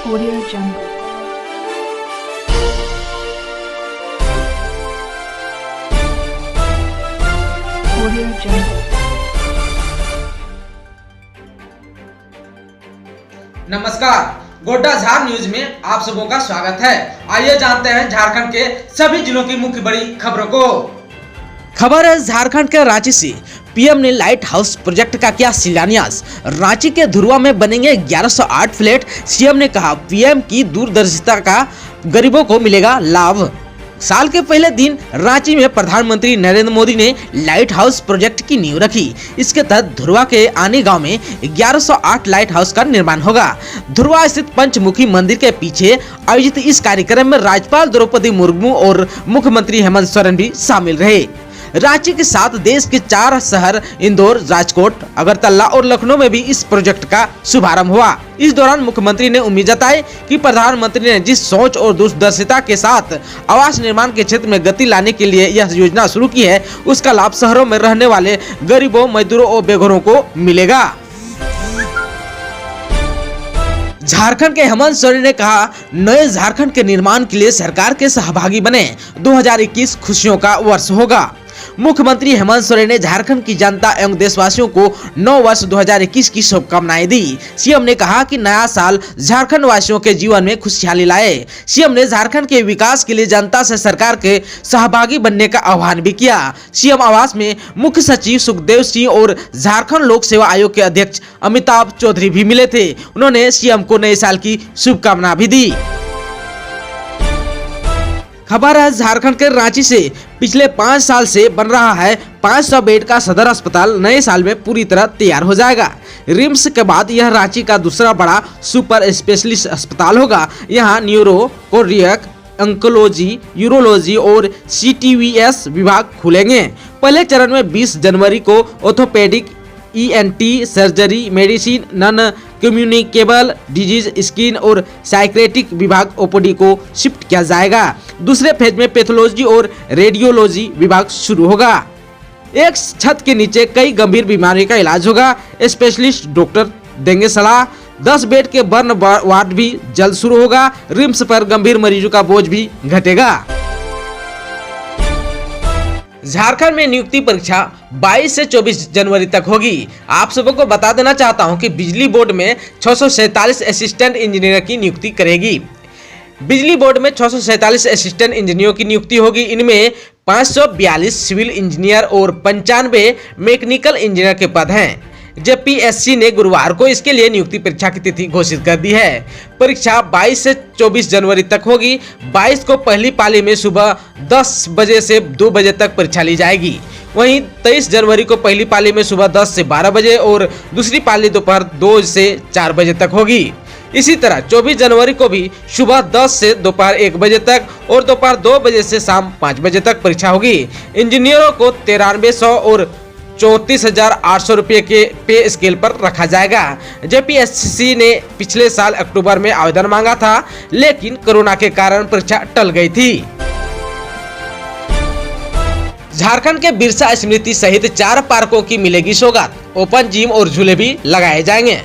Audio Jungle. Audio Jungle. नमस्कार, गोड्डा झार news में आप सबों का स्वागत है। आइए जानते हैं झारखंड के सभी जिलों की मुख्य बड़ी खबरों को। खबर है झारखंड के रांची से। पीएम ने लाइट हाउस प्रोजेक्ट का किया शिलान्यास। रांची के धुरवा में बनेंगे 1108 फ्लैट। सीएम ने कहा पीएम की दूरदर्शिता का गरीबों को मिलेगा लाभ। साल के पहले दिन रांची में प्रधानमंत्री नरेंद्र मोदी ने लाइट हाउस प्रोजेक्ट की नींव रखी। इसके तहत धुरवा के आनी गांव में 1108 लाइट हाउस का निर्माण होगा। धुरवा स्थित पंचमुखी मंदिर के पीछे आयोजित इस कार्यक्रम में राज्यपाल द्रौपदी मुर्मू और मुख्यमंत्री हेमंत सोरेन भी शामिल रहे। रांची के साथ देश के 4 शहर इंदौर, राजकोट, अगरतला और लखनऊ में भी इस प्रोजेक्ट का शुभारंभ हुआ। इस दौरान मुख्यमंत्री ने उम्मीद जताई कि प्रधानमंत्री ने जिस सोच और दूरदर्शिता के साथ आवास निर्माण के क्षेत्र में गति लाने के लिए यह योजना शुरू की है, उसका लाभ शहरों में रहने वाले गरीबों, मजदूरों और बेघरों को मिलेगा। झारखंड के हेमंत सोरेन ने कहा नए झारखंड के निर्माण के लिए सरकार के सहभागी बने। 2021 खुशियों का वर्ष होगा। मुख्यमंत्री हेमंत सोरेन ने झारखंड की जनता एवं देशवासियों को नव वर्ष 2021 की शुभकामनाएं दी। सीएम ने कहा कि नया साल झारखंड वासियों के जीवन में खुशहाली लाए। सीएम ने झारखंड के विकास के लिए जनता से सरकार के सहभागी बनने का आह्वान भी किया। सीएम आवास में मुख्य सचिव सुखदेव सिंह और झारखंड लोक सेवा आयोग के अध्यक्ष अमिताभ चौधरी भी मिले थे। उन्होंने सीएम को नए साल की शुभकामना भी दी। खबर है झारखंड के रांची से। पिछले 5 साल से बन रहा है 500 बेड का सदर अस्पताल नए साल में पूरी तरह तैयार हो जाएगा। रिम्स के बाद यह रांची का दूसरा बड़ा सुपर स्पेशलिस्ट अस्पताल होगा। यहाँ न्यूरो, कोर्डियक, ऑन्कोलॉजी, यूरोलॉजी और सीटीवीएस विभाग खुलेंगे। पहले चरण में 20 जनवरी को orthopaedic, ENT, surgery, medicine, non communicable disease, skin और साइकेट्रिक विभाग ओपीडी को शिफ्ट किया जाएगा। दूसरे फेज में पैथोलॉजी और रेडियोलॉजी विभाग शुरू होगा। एक छत के नीचे कई गंभीर बीमारी का इलाज होगा। स्पेशलिस्ट डॉक्टर देंगे सलाह। 10 बेड के बर्न वार्ड भी जल्द शुरू होगा। रिम्स पर गंभीर मरीजों का बोझ भी घटेगा। झारखंड में नियुक्ति परीक्षा 22 से 24 जनवरी तक होगी। आप सबों को बता देना चाहता हूं कि बिजली बोर्ड में 647 असिस्टेंट इंजीनियर की नियुक्ति करेगी। बिजली बोर्ड में 647 असिस्टेंट इंजीनियरों की नियुक्ति होगी। इनमें 542 सिविल इंजीनियर और 95 मैकेनिकल इंजीनियर के पद हैं। जेपीएससी ने गुरुवार को इसके लिए नियुक्ति परीक्षा की तिथि घोषित कर दी है। परीक्षा 22 से 24 जनवरी तक होगी। 22 को पहली पाली में सुबह 10 बजे से 2 बजे तक परीक्षा ली जाएगी। वहीं 23 जनवरी को पहली पाली में सुबह 10 से 12 बजे और दूसरी पाली दोपहर 2 से 4 बजे तक होगी। इसी तरह 24 जनवरी को भी सुबह 10 से दोपहर 1 बजे तक और दोपहर 2 बजे से शाम 5 बजे तक परीक्षा होगी। इंजीनियरों को 9300 और 34,800 रुपये के पे स्केल पर रखा जाएगा। जेपीएससी ने पिछले साल अक्टूबर में आवेदन मांगा था, लेकिन कोरोना के कारण परीक्षा टल गई थी। झारखंड के बिरसा स्मृति सहित 4 पार्कों की मिलेगी सौगात। ओपन जिम और झूले भी लगाए जाएंगे।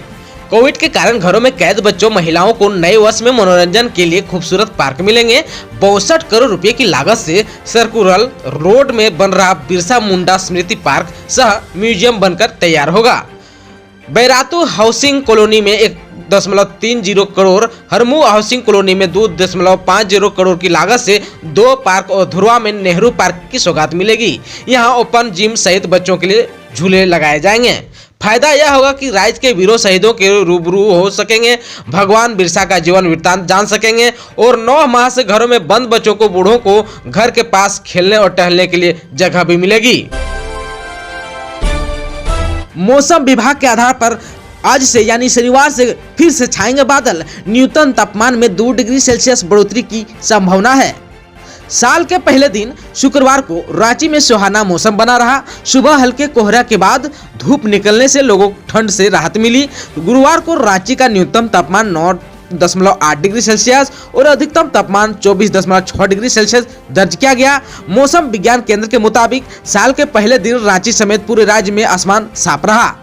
कोविड के कारण घरों में कैद बच्चों, महिलाओं को नए वर्ष में मनोरंजन के लिए खूबसूरत पार्क मिलेंगे। 62 करोड़ रुपए की लागत से सर्कुलर रोड में बन रहा बिरसा मुंडा स्मृति पार्क सह म्यूजियम बनकर तैयार होगा। बैरातू हाउसिंग कॉलोनी में 1.30 करोड़, हरमू हाउसिंग कॉलोनी में 2.50 करोड़ की लागत से 2 पार्क और धुरवा में नेहरू पार्क की सौगात मिलेगी। यहाँ ओपन जिम सहित बच्चों के लिए झूले लगाए जाएंगे। फायदा यह होगा कि राज्य के वीरों शहीदों के रूबरू हो सकेंगे, भगवान बिरसा का जीवन वृत्तांत जान सकेंगे और 9 माह से घरों में बंद बच्चों को, बूढ़ों को घर के पास खेलने और टहलने के लिए जगह भी मिलेगी। मौसम विभाग के आधार पर आज से यानी शनिवार से फिर से छाएंगे बादल। न्यूनतम तापमान में 2 डिग्री सेल्सियस बढ़ोतरी की संभावना है। साल के पहले दिन शुक्रवार को रांची में सुहाना मौसम बना रहा। सुबह हल्के कोहरा के बाद धूप निकलने से लोगों को ठंड से राहत मिली। गुरुवार को रांची का न्यूनतम तापमान 9.8 डिग्री सेल्सियस और अधिकतम तापमान 24.6 डिग्री सेल्सियस दर्ज किया गया। मौसम विज्ञान केंद्र के मुताबिक साल के पहले दिन रांची समेत पूरे राज्य में आसमान साफ रहा।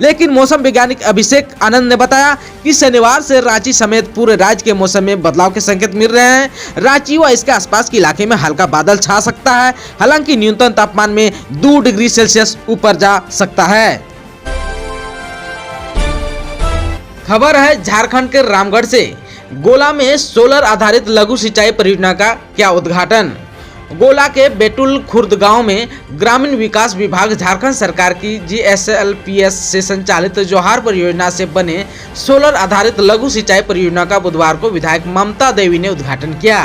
लेकिन मौसम वैज्ञानिक अभिषेक आनंद ने बताया कि शनिवार से रांची समेत पूरे राज्य के मौसम में बदलाव के संकेत मिल रहे हैं। रांची व इसके आसपास के इलाके में हल्का बादल छा सकता है। हालांकि न्यूनतम तापमान में 2 डिग्री सेल्सियस ऊपर जा सकता है। खबर है झारखंड के रामगढ़ से। गोला में सोलर आधारित लघु सिंचाई परियोजना का किया उद्घाटन। गोला के बेटुल खुर्द गांव में ग्रामीण विकास विभाग झारखंड सरकार की GSLPS से संचालित जोहार परियोजना से बने सोलर आधारित लघु सिंचाई परियोजना का बुधवार को विधायक ममता देवी ने उद्घाटन किया।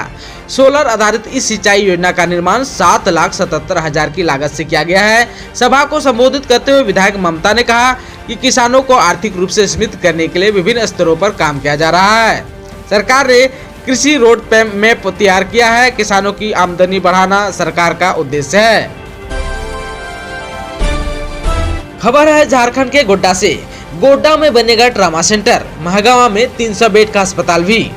सोलर आधारित इस सिंचाई योजना का निर्माण 7,77,000 की लागत से किया गया है। सभा को संबोधित करते हुए विधायक ममता ने कहा कि किसानों को आर्थिक रूप से समृद्ध करने के लिए विभिन्न स्तरों पर काम किया जा रहा है। सरकार ने कृषि रोड मैप तैयार किया है। किसानों की आमदनी बढ़ाना सरकार का उद्देश्य है। खबर है झारखंड के गोड्डा से। गोड्डा में बनेगा ट्रामा सेंटर। महागामा में 300 बेड का अस्पताल भी।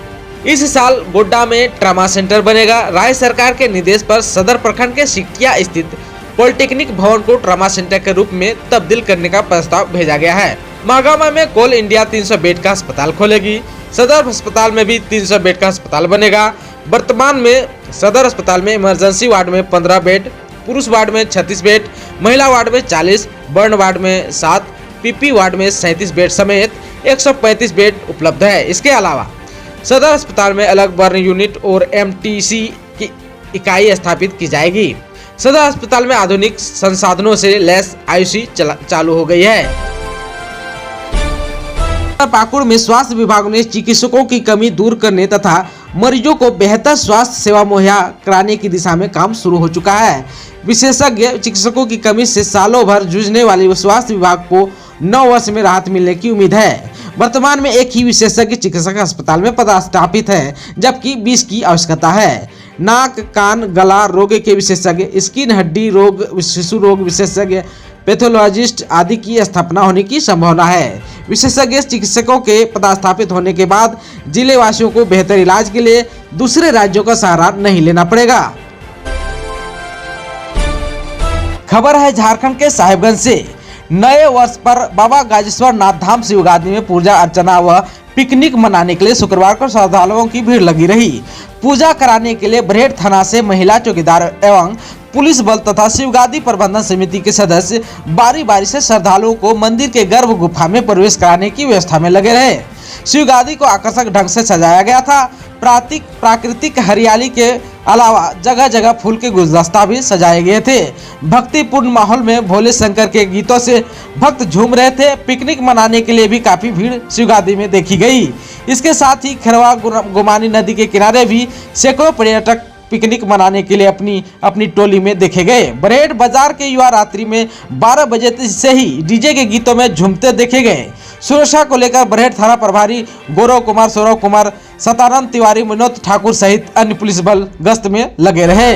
इस साल गोड्डा में ट्रामा सेंटर बनेगा। राज्य सरकार के निर्देश पर सदर प्रखंड के सिकटिया स्थित पॉलिटेक्निक भवन को ट्रामा सेंटर के रूप में तब्दील करने का प्रस्ताव भेजा गया है। महागामा में कोल इंडिया 300 बेड का अस्पताल खोलेगी। सदर अस्पताल में भी 300 बेड का अस्पताल बनेगा। वर्तमान में सदर अस्पताल में इमरजेंसी वार्ड में 15 बेड, पुरुष वार्ड में 36 बेड, महिला वार्ड में 40, बर्न वार्ड में 7, पीपी वार्ड में 37 बेड समेत 135 बेड उपलब्ध है। इसके अलावा सदर अस्पताल में अलग बर्न यूनिट और MTC की इकाई स्थापित की जाएगी। सदर अस्पताल में आधुनिक संसाधनों से लैस ICU चालू हो गई है। पाकुड़ में स्वास्थ्य विभाग ने चिकित्सकों की कमी दूर करने तथा मरीजों को बेहतर स्वास्थ्य सेवा मुहैया कराने की दिशा में काम शुरू हो चुका है। विशेषज्ञ चिकित्सकों की कमी से सालों भर जूझने वाले स्वास्थ्य विभाग को 9 वर्ष में राहत मिलने की उम्मीद है। वर्तमान में एक ही विशेषज्ञ चिकित्सक अस्पताल में पदस्थापित है, जबकि 20 की आवश्यकता है। नाक, कान, गला रोग के विशेषज्ञ, स्किन हड्डी रोग, शिशु रोग विशेषज्ञ, पैथोलॉजिस्ट आदि की स्थापना होने की संभावना है। विशेषज्ञ चिकित्सकों के पदस्थापित होने के बाद जिले वासियों को बेहतर इलाज के लिए दूसरे राज्यों का सहारा नहीं लेना पड़ेगा। खबर है झारखंड के साहिबगंज से। नए वर्ष पर बाबा गाजेश्वर नाथ धाम शिवगादी में पूजा अर्चना व पिकनिक मनाने के लिए शुक्रवार को श्रद्धालुओं की भीड़ लगी रही। पूजा कराने के लिए बरहेट थाना से महिला चौकीदार एवं पुलिस बल तथा शिवगादी प्रबंधन समिति के सदस्य बारी बारी से श्रद्धालुओं को मंदिर के गर्भ गुफा में प्रवेश कराने की व्यवस्था में लगे रहे। शिवगादी को आकर्षक ढंग से सजाया गया था। प्राकृतिक हरियाली के अलावा जगह जगह फूल के गुलदस्ता भी सजाए गए थे। भक्तिपूर्ण माहौल में भोले शंकर के गीतों से भक्त झूम रहे थे। पिकनिक मनाने के लिए भी काफी भीड़ शिवगादी में देखी गई। इसके साथ ही खरवा गोमानी नदी के किनारे भी सैकड़ों पर्यटक पिकनिक मनाने के लिए अपनी टोली में देखे गए। बरहेट बाजार के युवा रात्रि में 12 बजे से ही डीजे के गीतों में झूमते देखे गए। सुरक्षा को लेकर बरहेट थाना प्रभारी गौरव कुमार, सौरव कुमार, सतानंद तिवारी, मनोज ठाकुर सहित अन्य पुलिस बल गश्त में लगे रहे।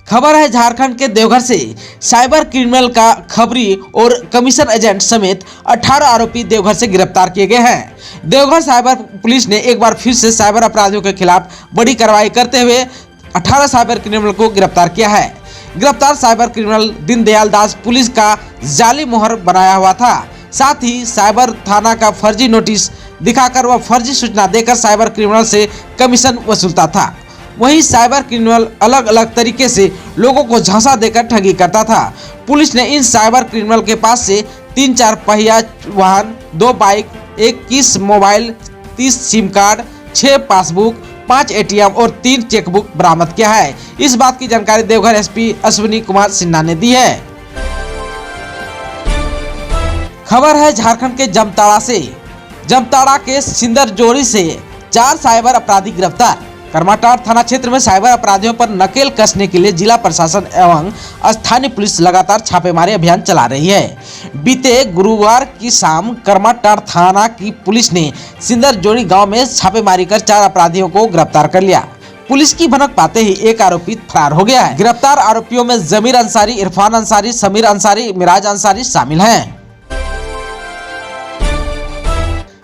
खबर है झारखंड के देवघर से। साइबर क्रिमिनल का खबरी और कमीशन एजेंट समेत 18 आरोपी देवघर से गिरफ्तार किए गए हैं। देवघर साइबर पुलिस ने एक बार फिर से साइबर अपराधियों के खिलाफ बड़ी कार्रवाई करते हुए 18 साइबर क्रिमिनल को गिरफ्तार किया है। गिरफ्तार साइबर क्रिमिनल दीनदयाल दास पुलिस का जाली मोहर बनाया हुआ था। साथ ही साइबर थाना का फर्जी नोटिस दिखाकर वह फर्जी सूचना देकर साइबर क्रिमिनल से कमीशन वसूलता था। वहीं साइबर क्रिमिनल अलग अलग तरीके से लोगों को झांसा देकर ठगी करता था। पुलिस ने इन साइबर क्रिमिनल के पास से 3 4 पहिया वाहन, 2 bike, 21 mobile, 30 SIM card, 6 passbook, 5 ATM और 3 चेकबुक बरामद किया है। इस बात की जानकारी देवघर SP अश्विनी कुमार सिन्हा ने दी है। खबर है झारखंड के जामताड़ा से। जामताड़ा के सिंदरजोरी से 4 साइबर अपराधी गिरफ्तार। करमाटार थाना क्षेत्र में साइबर अपराधियों पर नकेल कसने के लिए जिला प्रशासन एवं स्थानीय पुलिस लगातार छापेमारी अभियान चला रही है। बीते गुरुवार की शाम करमाटार थाना की पुलिस ने सिंदरजोरी गांव में छापेमारी कर 4 अपराधियों को गिरफ्तार कर लिया। पुलिस की भनक पाते ही एक आरोपी फरार हो गया है। गिरफ्तार आरोपियों में जमीर अंसारी, इरफान अंसारी, समीर अंसारी, मिराज अंसारी शामिल हैं।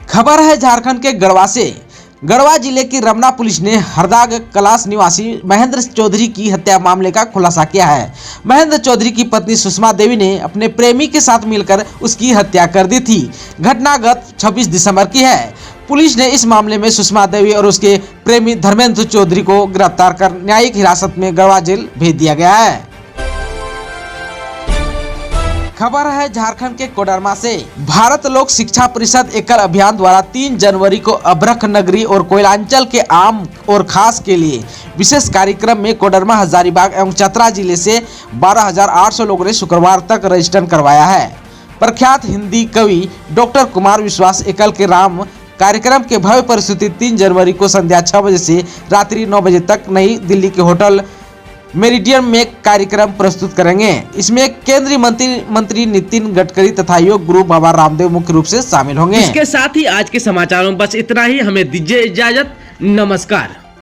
खबर है झारखंड के गढ़वा से। गढ़वा जिले की रमना पुलिस ने हरदाग कलास निवासी महेंद्र चौधरी की हत्या मामले का खुलासा किया है। महेंद्र चौधरी की पत्नी सुषमा देवी ने अपने प्रेमी के साथ मिलकर उसकी हत्या कर दी थी। घटना गत 26 दिसंबर की है। पुलिस ने इस मामले में सुषमा देवी और उसके प्रेमी धर्मेंद्र चौधरी को गिरफ्तार कर न्यायिक हिरासत में गढ़वा जेल भेज दिया गया है। खबर है झारखंड के कोडरमा से। भारत लोक शिक्षा परिषद एकल अभियान द्वारा 3 जनवरी को अभ्रक नगरी और कोयलांचल के आम और खास के लिए विशेष कार्यक्रम में कोडरमा, हजारीबाग एवं चतरा जिले से 12,800 लोगों ने शुक्रवार तक रजिस्ट्रेशन करवाया है। प्रख्यात हिंदी कवि डॉक्टर कुमार विश्वास एकल के राम कार्यक्रम के भव्य प्रस्तुति 3 जनवरी को संध्या 6 बजे से रात्रि 9 बजे तक नई दिल्ली के होटल मेरिडियन में कार्यक्रम प्रस्तुत करेंगे। इसमें केंद्रीय मंत्री नितिन गडकरी तथा योग गुरु बाबा रामदेव मुख्य रूप से शामिल होंगे। इसके साथ ही आज के समाचारों में बस इतना ही। हमें दीजिए इजाजत। नमस्कार।